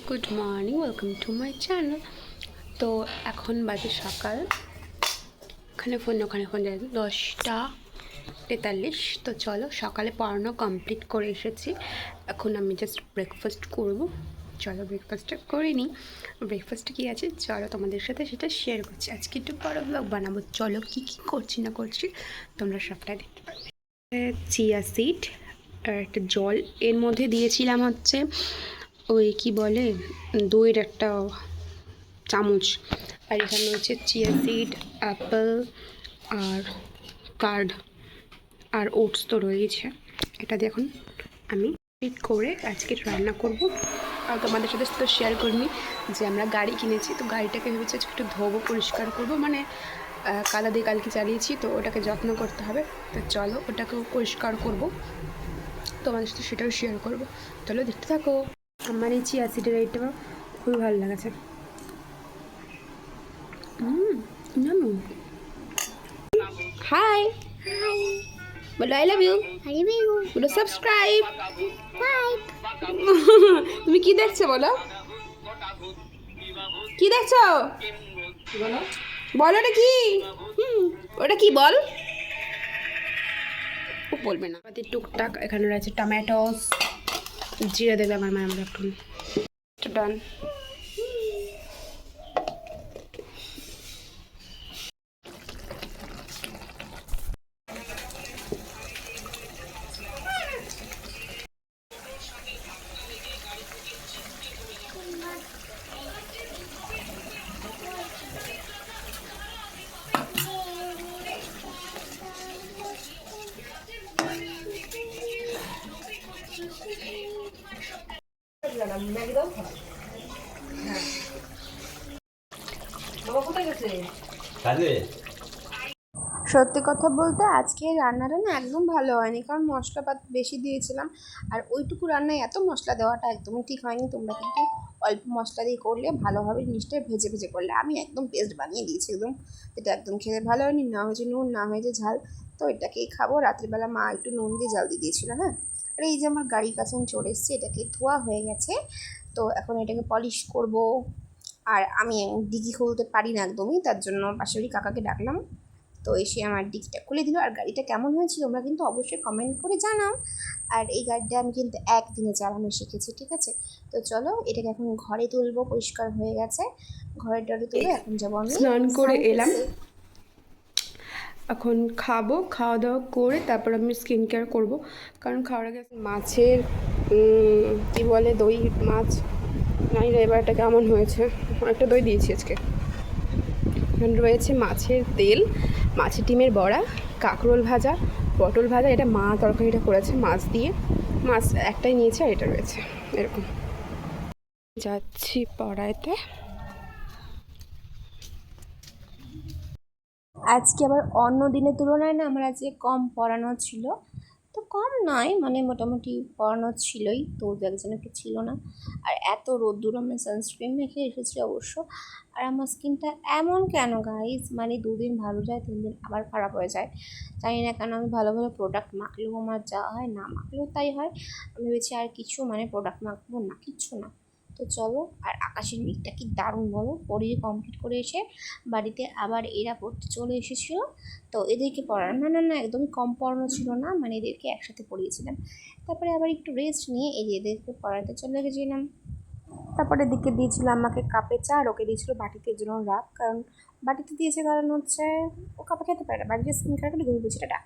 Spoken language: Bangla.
Good morning, welcome to my channel. তো এখন বাজে সকাল, ওখানে ফোন 10:43। তো চলো, সকালে পড়ানো কমপ্লিট করে এসেছি। এখন আমি জাস্ট ব্রেকফাস্ট করব। চলো ব্রেকফাস্টটা করে নিই। ব্রেকফাস্টে কী আছে চলো তোমাদের সাথে সেটা শেয়ার করছি। আজকে একটু বড় ব্লগ বানাবো। চলো কী কী করছি না করছি তোমরা সবটাই দেখতে পাবে। চিয়া সিড আর একটা জল, এর মধ্যে দিয়েছিলাম হচ্ছে ওই কি বলে দইয়ের একটা চামচ। আর এখানে হচ্ছে চিয়া সিড, অ্যাপেল আর কার্ড আর ওটস তো রয়েছে। এটা দিয়ে এখন আমি ফিট করে আজকে রান্না করব। আর তোমাদের সাথে তো শেয়ার করিনি যে আমরা গাড়ি কিনেছি, তো গাড়িটাকে ভেবেছি আজকে একটু ধোবো, পরিষ্কার করবো। মানে কাদা দিয়ে কালকে চালিয়েছি, তো ওটাকে যত্ন করতে হবে। তো চলো ওটাকেও পরিষ্কার করব, তোমাদের সাথে সেটাও শেয়ার করবো। চলো দেখতে থাকো। আমার এই চিয়া সিডের এইটা খুবই ভালো লাগছে। হাই বলো, আই লাভ ইউ, বলো সাবস্ক্রাইব। তুমি কি দেখছো বলো, কি দেখছো বলো, ওটা কি? ওটা কি বল, ও বলবে না। টুকটাক এখানে রয়েছে টমেটোস, জিরে দেবে আমার মায়ের এখন। ডান। সত্যি কথা বলতে আজকে রান্নাটা না একদম ভালো হয়নি, কারণ মশলাপাত বেশি দিয়েছিলাম। আর ওইটুকু রান্নায় এত মশলা দেওয়াটা একদমই ঠিক হয়নি। তোমরা কিন্তু অল্প মশলা দিয়ে করলে ভালোভাবে জিনিসটা ভেজে ভেজে করলে। আমি একদম পেস্ট বানিয়ে দিয়েছি একদম, এটা একদম খেতে ভালো হয়নি। না হয়েছে নুন, না হয়েছে ঝাল। তো এটাকেই খাবো। রাত্রিবেলা মা একটু নুন দিয়ে জাল দিয়ে দিয়েছিল। হ্যাঁ, আর এই যে আমার গাড়ির কাছে আমি চলে এসেছি, এটাকে ধোয়া হয়ে গেছে। তো এখন এটাকে পলিশ করব। আর আমি ডিগি খুলতে পারি না একদমই, তার জন্য পাশের বাড়ি কাকাকে ডাকলাম। তো এসে আমার ডিগিটা খুলে দিল। আর গাড়িটা কেমন হয়েছিল তোমরা কিন্তু অবশ্যই কমেন্ট করে জানাও। আর এই গাড়িটা আমি কিন্তু একদিনে চালানো শিখেছি, ঠিক আছে? তো চলো এটাকে এখন ঘরে তুলবো, পরিষ্কার হয়ে গেছে। ঘরে টরে তুলে এখন যাবো আমি স্নান করে এলাম। এখন খাবো, খাওয়া দাওয়া করে তারপর আমি স্কিন কেয়ার করবো। কারণ খাওয়ার আগে মাছের কী বলে দই মাছ, নাই রে এবার এটা কেমন হয়েছে, অনেকটা দই দিয়েছি আজকে। এখানে রয়েছে মাছের তেল, মাছের ডিমের বড়া, কাঁকরোল ভাজা, পটল ভাজা। এটা মা তরকারিটা করেছে মাছ দিয়ে, মাছ একটাই নিয়েছে আর এটা রয়েছে এরকম। যাচ্ছি পড়াইতে। আজকে আবার অন্য দিনের তুলনায় না আমার আজকে কম পড়ানো ছিল। তো কম নয়, মানে মোটামুটি পড়ানো ছিলই, তো একজন একটু ছিল না। আর এত রোদ্দুর, আমি সানস্ক্রিন মেখে এসেছি অবশ্য। আর আমার স্কিনটা এমন কেন গাইজ, মানে 2 দিন ভালো যায়, 3 দিন আবার খারাপ হয়ে যায়। জানি না কেন। আমি ভালো ভালো প্রোডাক্ট মাখলেও আমার যা হয়, না মাখলেও তাই হয়। আমি ভেবেছি আর কিছু মানে প্রোডাক্ট মাখবো না, কিচ্ছু না। তো চলো। আর আকাশের মেঘটা কি দারুণ বলো। পড়িয়ে কমপ্লিট করে এসে বাড়িতে আবার এরা পড়তে চলে এসেছিলো। তো এদেরকে পড়ানো না একদমই কম পড়ানো ছিল না, মানে এদেরকে একসাথে পড়িয়েছিলাম। তারপরে আবার একটু রেস্ট নিয়ে এই এদেরকে পড়াতে চলে গেছিলাম। তারপরে এদিকে দিয়েছিল আমাকে কাপে চা, আর ওকে দিয়েছিল বাটিতে জন্য রাখ। কারণ বাটিতে দিয়েছে কারণ হচ্ছে ও কাপে খেতে পারে না, বাড়িতে স্কিন খারাপ ঘুরে পেয়েছে এটা।